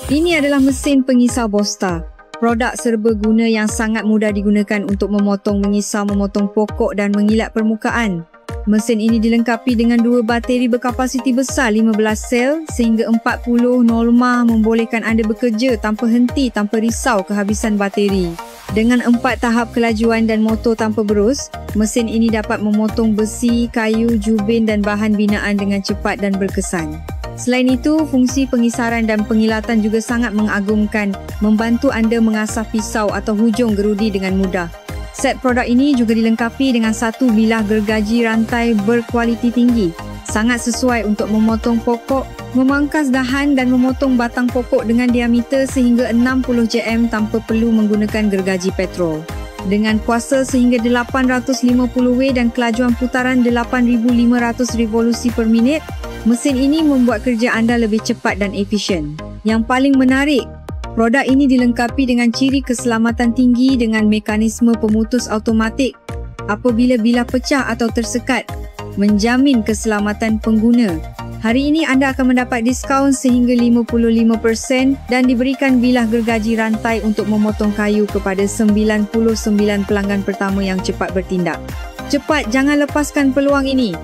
Ini adalah mesin pengisau Bosta. Produk serbaguna yang sangat mudah digunakan untuk memotong, mengisau, memotong pokok dan mengilat permukaan. Mesin ini dilengkapi dengan 2 bateri berkapasiti besar 15 sel sehingga 40 norma membolehkan anda bekerja tanpa henti, tanpa risau kehabisan bateri. Dengan 4 tahap kelajuan dan motor tanpa berus, mesin ini dapat memotong besi, kayu, jubin dan bahan binaan dengan cepat dan berkesan. Selain itu, fungsi pengisaran dan pengilatan juga sangat mengagumkan, membantu anda mengasah pisau atau hujung gerudi dengan mudah. Set produk ini juga dilengkapi dengan 1 bilah gergaji rantai berkualiti tinggi. Sangat sesuai untuk memotong pokok, memangkas dahan dan memotong batang pokok dengan diameter sehingga 60 cm tanpa perlu menggunakan gergaji petrol. Dengan kuasa sehingga 850W dan kelajuan putaran 8,500 revolusi per minit, mesin ini membuat kerja anda lebih cepat dan efisien. Yang paling menarik, produk ini dilengkapi dengan ciri keselamatan tinggi dengan mekanisme pemutus automatik apabila bilah pecah atau tersekat, menjamin keselamatan pengguna. Hari ini anda akan mendapat diskaun sehingga 55% dan diberikan bilah gergaji rantai untuk memotong kayu kepada 99 pelanggan pertama yang cepat bertindak. Cepat, jangan lepaskan peluang ini.